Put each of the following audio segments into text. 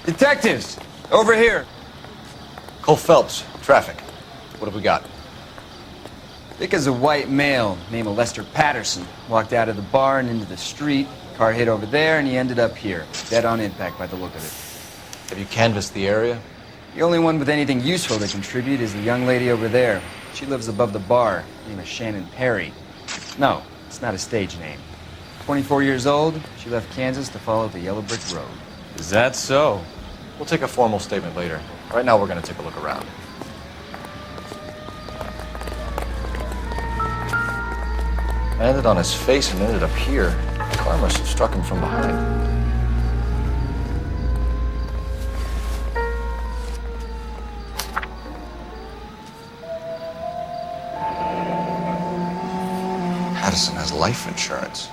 Detectives! Over here! Cole Phelps, traffic. What have we got? Dick is a white male named Lester Patterson. Walked out of the bar and into the street. Car hit over there and he ended up here. Dead on impact by the look of it. Have you canvassed the area? The only one with anything useful to contribute is the young lady over there. She lives above the bar. Her name is Shannon Perry. No, it's not a stage name. 24 years old, she left Kansas to follow the Yellow Brick Road. Is that so? We'll take a formal statement later. Right now, we're going to take a look around. Landed on his face and ended up here. The car must have struck him from behind. Patterson has life insurance.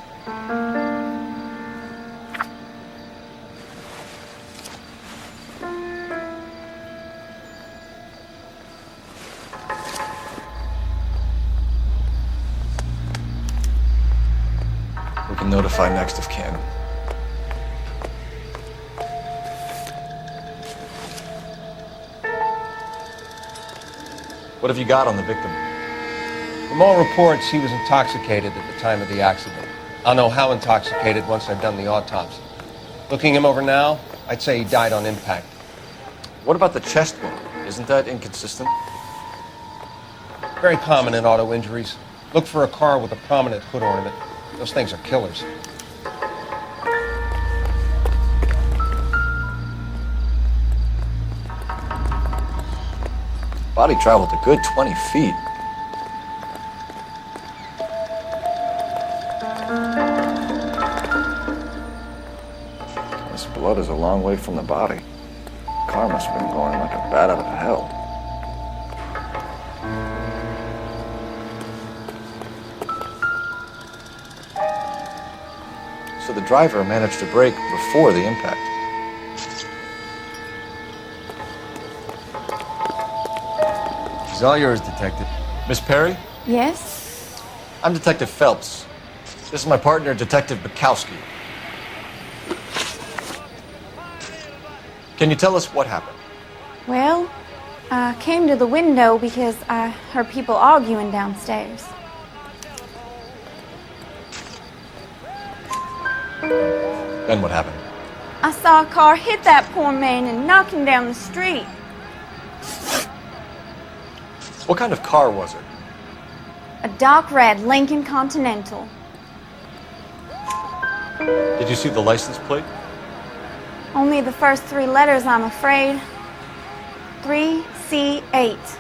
We can notify next of kin. What have you got on the victim? From all reports, he was intoxicated at the time of the accident. I'll know how intoxicated once I've done the autopsy. Looking him over now, I'd say he died on impact. What about the chest wound? Isn't that inconsistent? Very common in auto injuries. Look for a car with a prominent hood ornament. Those things are killers. Body traveled a good 20 feet. This blood is a long way from the body. Car must have been going like a bat out of hell. So the driver managed to brake before the impact. She's all yours, Detective. Miss Perry? Yes? I'm Detective Phelps. This is my partner, Detective Bukowski. Can you tell us what happened? Well, I came to the window because I heard people arguing downstairs. Then what happened? I saw a car hit that poor man and knock him down the street. What kind of car was it? A dark red Lincoln Continental. Did you see the license plate? Only the first three letters, I'm afraid. 3C8.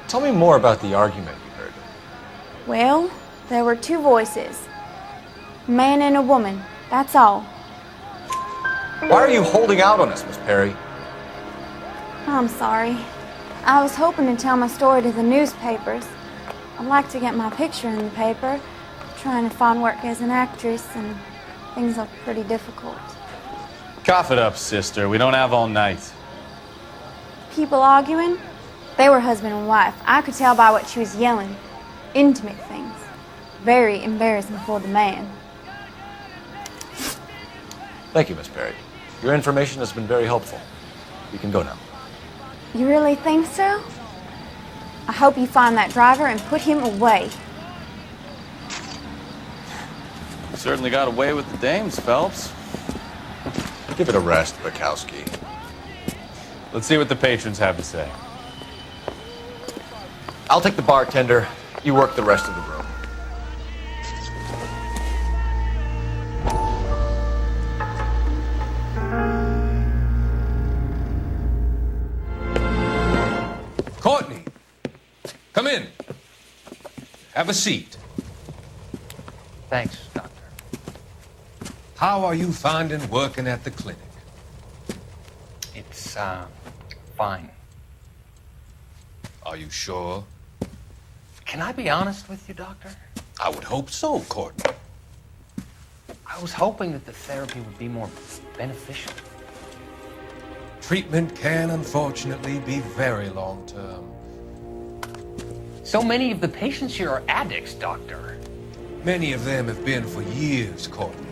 Tell me more about the argument you heard. Well, there were two voices. A man and a woman, that's all. Why are you holding out on us, Miss Perry? I'm sorry. I was hoping to tell my story to the newspapers. I'd like to get my picture in the paper. Trying to find work as an actress, and things are pretty difficult. Cough it up, sister. We don't have all night. People arguing? They were husband and wife. I could tell by what she was yelling. Intimate things. Very embarrassing for the man. Thank you, Miss Perry. Your information has been very helpful. You can go now. You really think so? I hope you find that driver and put him away. You certainly got away with the dames, Phelps. Give it a rest, Bukowski. Let's see what the patrons have to say. I'll take the bartender. You work the rest of the room. Courtney, come in. Have a seat. Thanks, Doctor. How are you finding working at the clinic? It's, fine. Are you sure? Can I be honest with you, Doctor? I would hope so, Courtney. I was hoping that the therapy would be more beneficial. Treatment can, unfortunately, be very long-term. So many of the patients here are addicts, Doctor. Many of them have been for years, Courtney.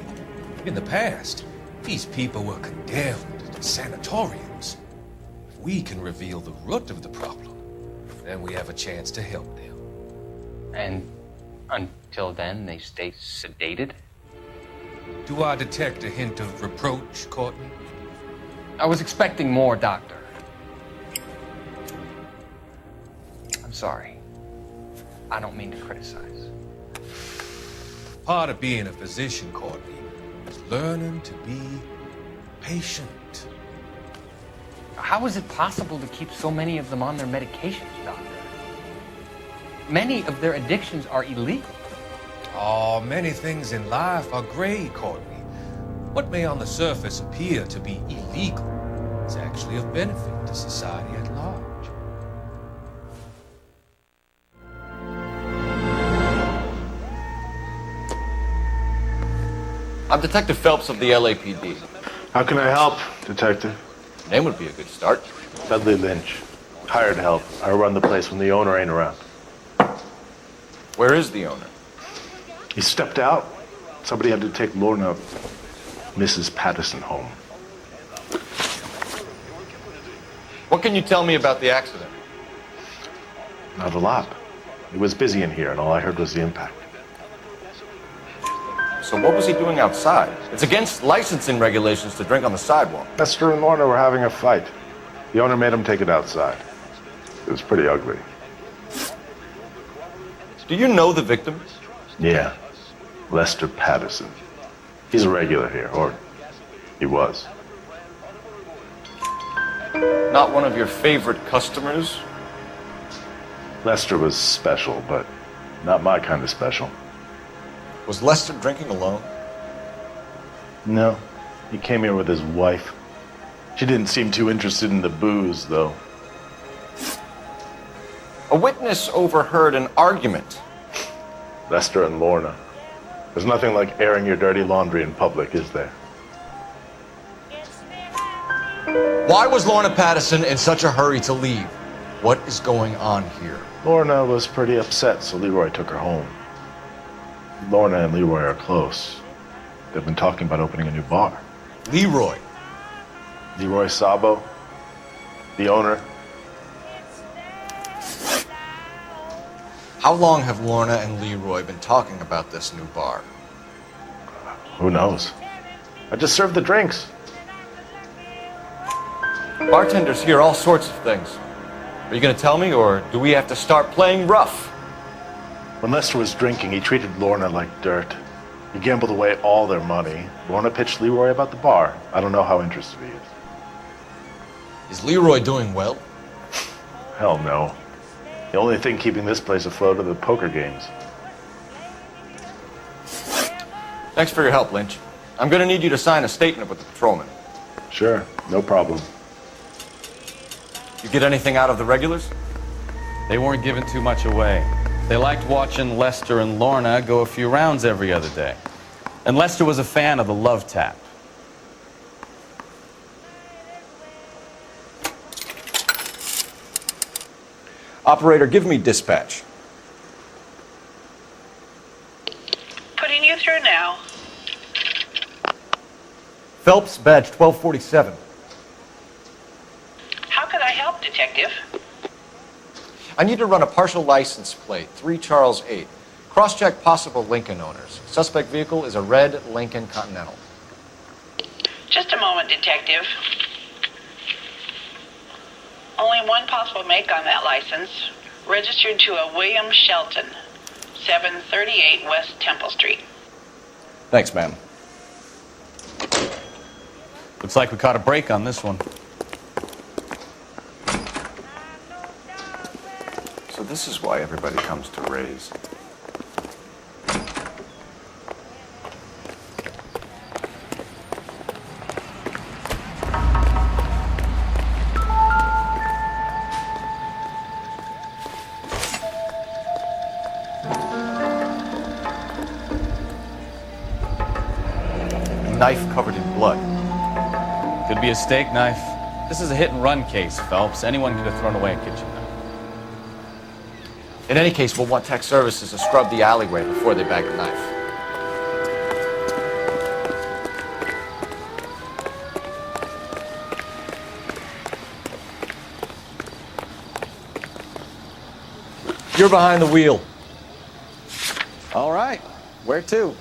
In the past, These people were condemned to sanatoriums. If we can reveal the root of the problem, then we have a chance to help them. And until then, they stay sedated? Do I detect a hint of reproach, Courtney? I was expecting more, Doctor. I'm sorry. I don't mean to criticize. Part of being a physician, Courtney, is learning to be patient. How is it possible to keep so many of them on their medications, Doctor? Many of their addictions are illegal. Oh, many things in life are gray, Courtney. What may on the surface appear to be illegal is actually of benefit to society at large. I'm Detective Phelps of the LAPD. How can I help, Detective? Name would be a good start. Dudley Lynch. Hired help. I run the place when the owner ain't around. Where is the owner? He stepped out. Somebody had to take Lorna, Mrs. Patterson, home. What can you tell me about the accident? Not a lot. It was busy in here, and all I heard was the impact. So what was he doing outside? It's against licensing regulations to drink on the sidewalk. Lester and Lorna were having a fight. The owner made him take it outside. It was pretty ugly. Do you know the victim? Yeah. Lester Patterson. He's a regular here, or he was. Not one of your favorite customers? Lester was special, but not my kind of special. Was Lester drinking alone? No. He came here with his wife. She didn't seem too interested in the booze, though. A witness overheard an argument. Lester and Lorna. There's nothing like airing your dirty laundry in public, is there? Why was Lorna Patterson in such a hurry to leave? What is going on here? Lorna was pretty upset, so Leroy took her home. Lorna and Leroy are close. They've been talking about opening a new bar. Leroy. Leroy Sabo, the owner. How long have Lorna and Leroy been talking about this new bar? Who knows? I just served the drinks. Bartenders hear all sorts of things. Are you going to tell me, or do we have to start playing rough? When Lester was drinking, he treated Lorna like dirt. He gambled away all their money. Lorna pitched Leroy about the bar. I don't know how interested he is. Is Leroy doing well? Hell no. The only thing keeping this place afloat are the poker games. Thanks for your help, Lynch. I'm going to need you to sign a statement with the patrolman. Sure, no problem. You get anything out of the regulars? They weren't giving too much away. They liked watching Lester and Lorna go a few rounds every other day. And Lester was a fan of the love tap. Operator, give me dispatch. Putting you through now. Phelps, badge 1247. How could I help, Detective? I need to run a partial license plate, 3 Charles 8. Cross-check possible Lincoln owners. Suspect vehicle is a red Lincoln Continental. Just a moment, Detective. Only one possible make on that license. Registered to a William Shelton, 738 West Temple Street. Thanks, ma'am. Looks like we caught a break on this one. So this is why everybody comes to Ray's. A knife covered in blood. Could be a steak knife. This is a hit-and-run case, Phelps. Anyone could have thrown away a kitchen knife. In any case, we'll want tech services to scrub the alleyway before they bag the knife. You're behind the wheel. All right. Where to?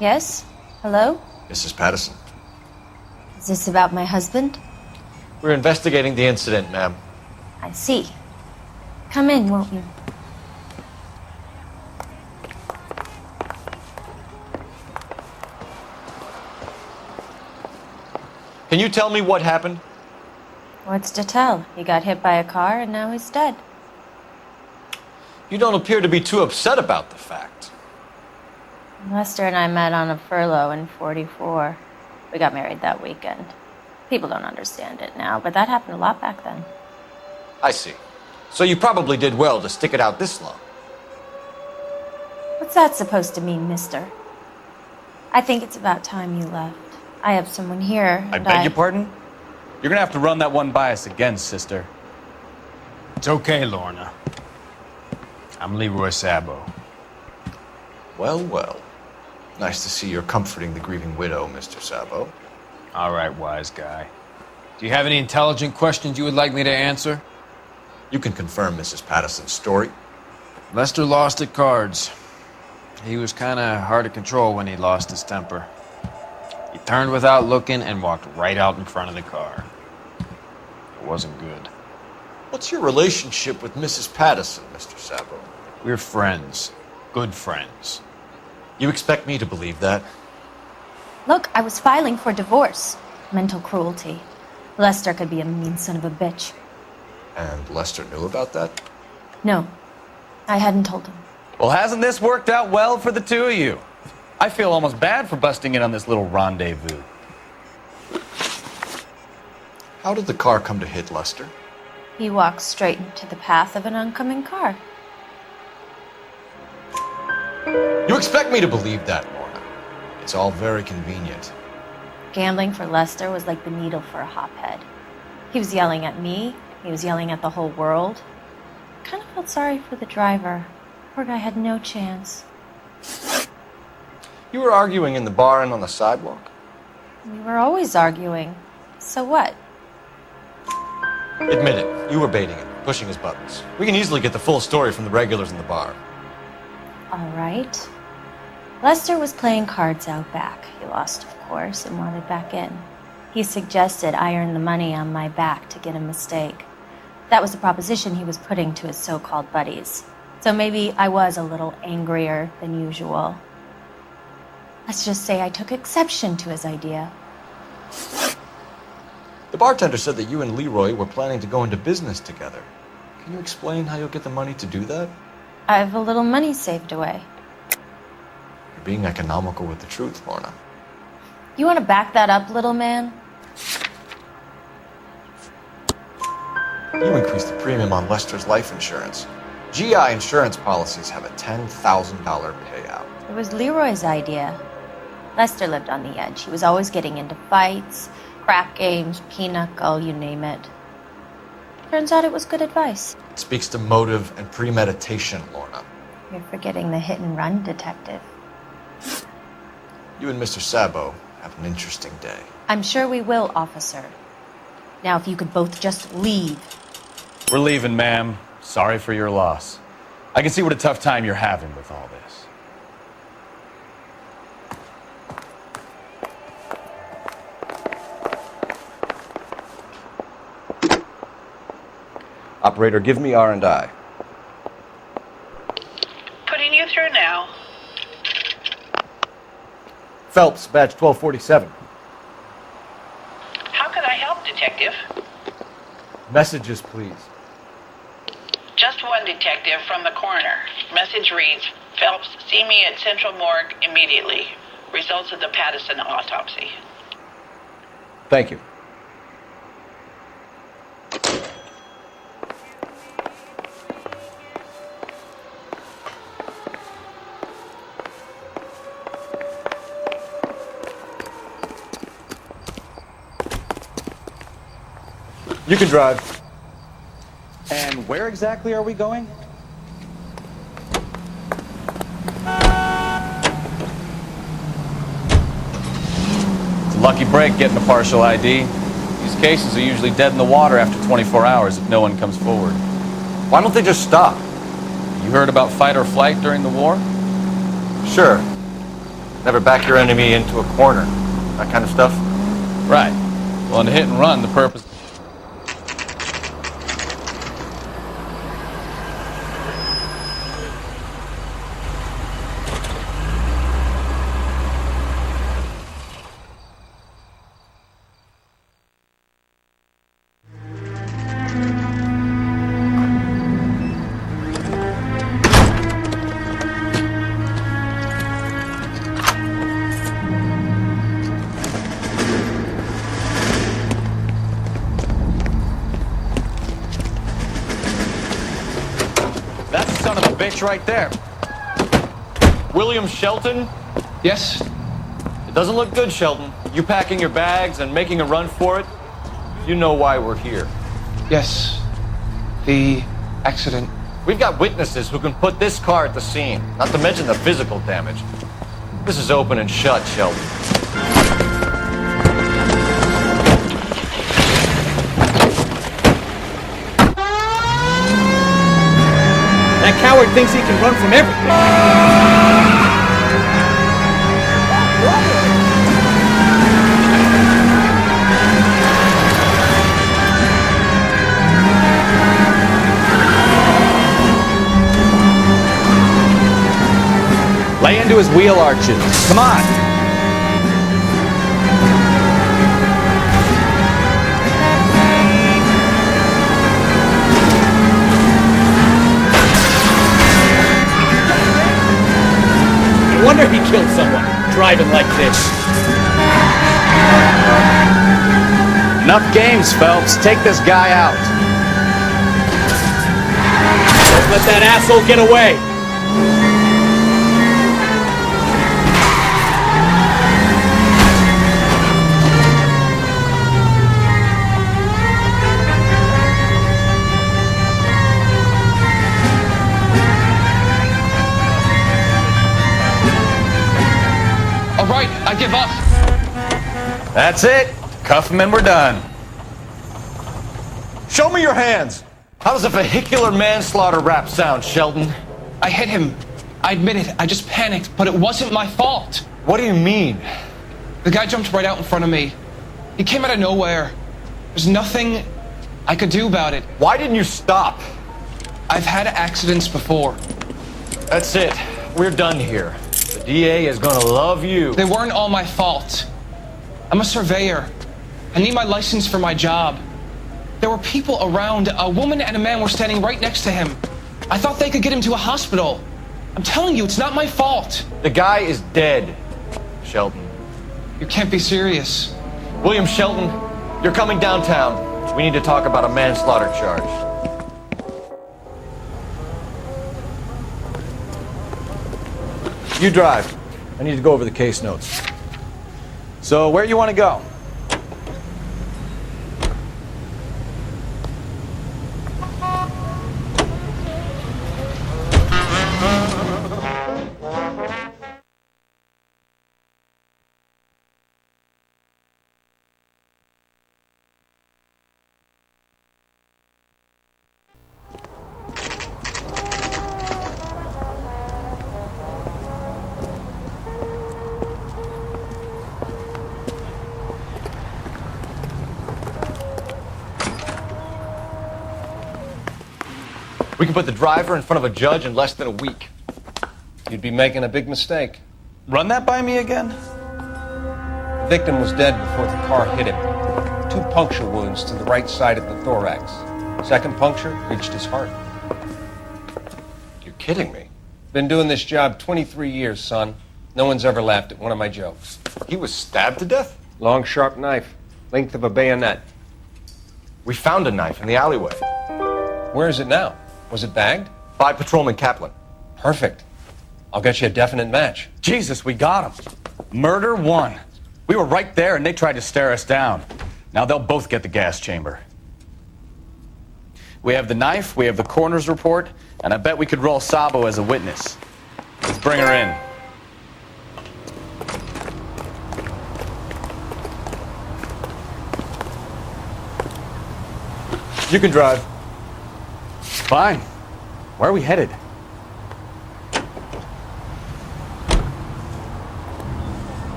Yes? Hello? Mrs. Patterson. Is this about my husband? We're investigating the incident, ma'am. I see. Come in, won't you? Can you tell me what happened? What's to tell? He got hit by a car and now he's dead. You don't appear to be too upset about the fact. Lester and I met on a furlough in '44. We got married that weekend. People don't understand it now, but that happened a lot back then. I see. So you probably did well to stick it out this long. What's that supposed to mean, mister? I think it's about time you left. I have someone here. I and beg your pardon? You're gonna have to run that one by us again, sister. It's okay, Lorna. I'm Leroy Sabo. Well, well. Nice to see you're comforting the grieving widow, Mr. Sabo. All right, wise guy. Do you have any intelligent questions you would like me to answer? You can confirm Mrs. Patterson's story. Lester lost at cards. He was kind of hard to control when he lost his temper. He turned without looking and walked right out in front of the car. It wasn't good. What's your relationship with Mrs. Patterson, Mr. Sabo? We're friends. Good friends. You expect me to believe that? Look, I was filing for divorce. Mental cruelty. Lester could be a mean son of a bitch. And Lester knew about that? No, I hadn't told him. Well, hasn't this worked out well for the two of you? I feel almost bad for busting in on this little rendezvous. How did the car come to hit Lester? He walked straight into the path of an oncoming car. You expect me to believe that, Lorna? It's all very convenient. Gambling for Lester was like the needle for a hophead. He was yelling at me. He was yelling at the whole world. I kind of felt sorry for the driver. Poor guy had no chance. You were arguing in the bar and on the sidewalk? We were always arguing. So what? Admit it, you were baiting him, pushing his buttons. We can easily get the full story from the regulars in the bar. All right. Lester was playing cards out back. He lost, of course, and wanted back in. He suggested I earn the money on my back to get a mistake. That was the proposition he was putting to his so-called buddies. So maybe I was a little angrier than usual. Let's just say I took exception to his idea. The bartender said that you and Leroy were planning to go into business together. Can you explain how you'll get the money to do that? I have a little money saved away. You're being economical with the truth, Lorna. You want to back that up, little man? You increased the premium on Lester's life insurance. GI insurance policies have a $10,000 payout. It was Leroy's idea. Lester lived on the edge. He was always getting into fights, crap games, pinochle, you name it. Turns out it was good advice. It speaks to motive and premeditation, Lorna. You're forgetting the hit-and-run detective. You and Mr. Sabo have an interesting day. I'm sure we will, officer. Now, if you could both just leave. We're leaving, ma'am. Sorry for your loss. I can see what a tough time you're having with all this. Operator, give me R&I. Putting you through now. Phelps, badge 1247. How could I help, Detective? Messages, please. Just one detective from the coroner. Message reads, Phelps, see me at Central Morgue immediately. Results of the Patterson autopsy. Thank you. You can drive. And where exactly are we going? It's a lucky break getting a partial ID. These cases are usually dead in the water after 24 hours if no one comes forward. Why don't they just stop? You heard about fight or flight during the war? Sure. Never back your enemy into a corner. That kind of stuff. Right. Well, in a hit and run, the purpose... That son of a bitch right there. William Shelton? Yes? It doesn't look good, Shelton. You packing your bags and making a run for it? You know why we're here. Yes. The accident. We've got witnesses who can put this car at the scene, not to mention the physical damage. This is open and shut, Shelton. That coward thinks he can run from everything. Lay into his wheel arches. Come on. No wonder he killed someone, driving like this. Enough games, Phelps. Take this guy out. Don't let that asshole get away. All right, I give up. That's it. Cuff him and we're done. Show me your hands! How does a vehicular manslaughter rap sound, Shelton? I hit him. I admit it. I just panicked, but it wasn't my fault. What do you mean? The guy jumped right out in front of me. He came out of nowhere. There's nothing I could do about it. Why didn't you stop? I've had accidents before. That's it. We're done here. The DA is gonna love you. They weren't all my fault. I'm a surveyor. I need my license for my job. There were people around. A woman and a man were standing right next to him. I thought they could get him to a hospital. I'm telling you, it's not my fault. The guy is dead, Shelton. You can't be serious. William Shelton, you're coming downtown. We need to talk about a manslaughter charge. You drive. I need to go over the case notes. So where you want to go? We can put the driver in front of a judge in less than a week. You'd be making a big mistake. Run that by me again? The victim was dead before the car hit him. 2 puncture wounds to the right side of the thorax. Second puncture reached his heart. You're kidding me. Been doing this job 23 years, son. No one's ever laughed at one of my jokes. He was stabbed to death? Long, sharp knife. Length of a bayonet. We found a knife in the alleyway. Where is it now? Was it bagged? By Patrolman Kaplan. Perfect. I'll get you a definite match. Jesus, we got him. Murder one. We were right there and they tried to stare us down. Now they'll both get the gas chamber. We have the knife, we have the coroner's report, and I bet we could roll Sabo as a witness. Let's bring her in. You can drive. Fine. Where are we headed?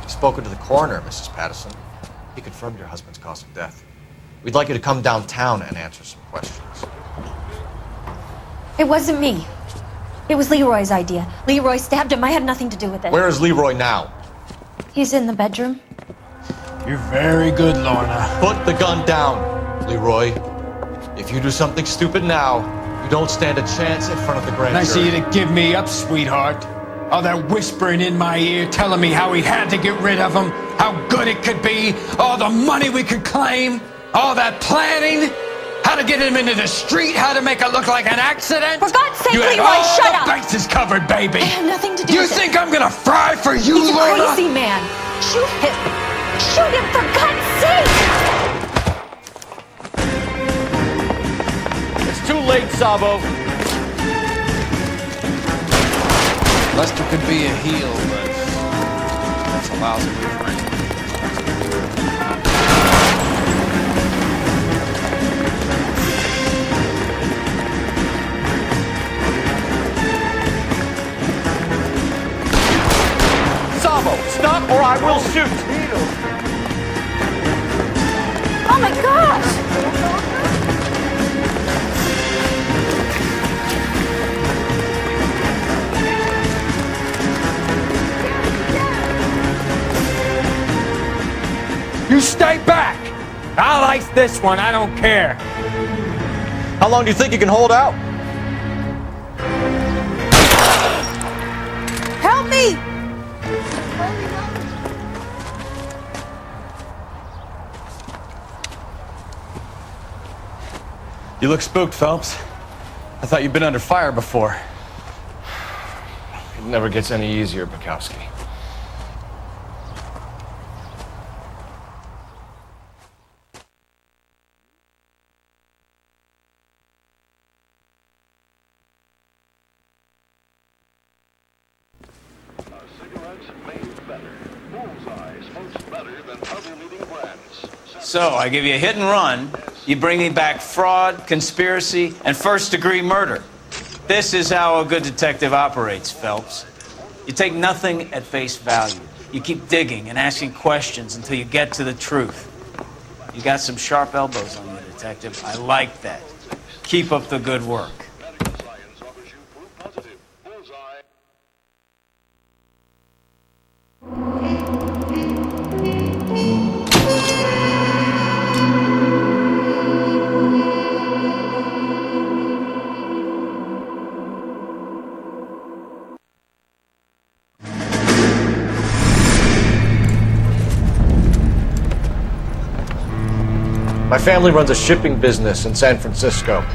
Spoken to the coroner, Mrs. Patterson. He confirmed your husband's cause of death. We'd like you to come downtown and answer some questions. It wasn't me. It was Leroy's idea. Leroy stabbed him. I had nothing to do with it. Where is Leroy now? He's in the bedroom. You're very good, Lorna. Put the gun down, Leroy. If you do something stupid now, you don't stand a chance in front of the grand Nice of jury. you to give me up, sweetheart. All that whispering in my ear telling me how we had to get rid of him, how good it could be, all the money we could claim, all that planning, how to get him into the street, how to make it look like an accident. For God's sake, You had Leroy, all shut the up! bases covered, baby. I have nothing to do You with it. think I'm gonna fry for you, He's a Lorna? crazy man. Shoot him. Shoot him, for God's sake! It's too late, Sabo. Lester could be a heel, but that's a lousy refrain. Sabo, stop or I will shoot. Oh my gosh! You stay back! I'll ice this one, I don't care. How long do you think you can hold out? Help me! You look spooked, Phelps. I thought you'd been under fire before. It never gets any easier, Bukowski. So, I give you a hit and run, you bring me back fraud, conspiracy, and first-degree murder. This is how a good detective operates, Phelps. You take nothing at face value. You keep digging and asking questions until you get to the truth. You got some sharp elbows on you, detective. I like that. Keep up the good work. My family runs a shipping business in San Francisco.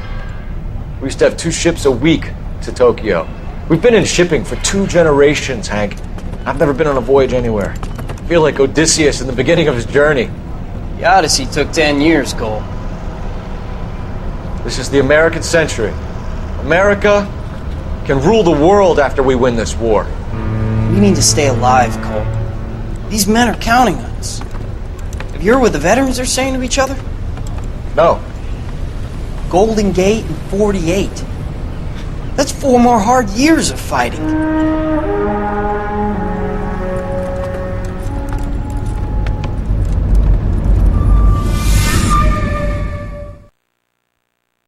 We used to have 2 ships a week to Tokyo. We've been in shipping for 2 generations, Hank. I've never been on a voyage anywhere. I feel like Odysseus in the beginning of his journey. The Odyssey took 10 years, Cole. This is the American century. America can rule the world after we win this war. We need to stay alive, Cole. These men are counting on us. Have you heard what the veterans are saying to each other? No. Golden Gate and 48. That's 4 more hard years of fighting.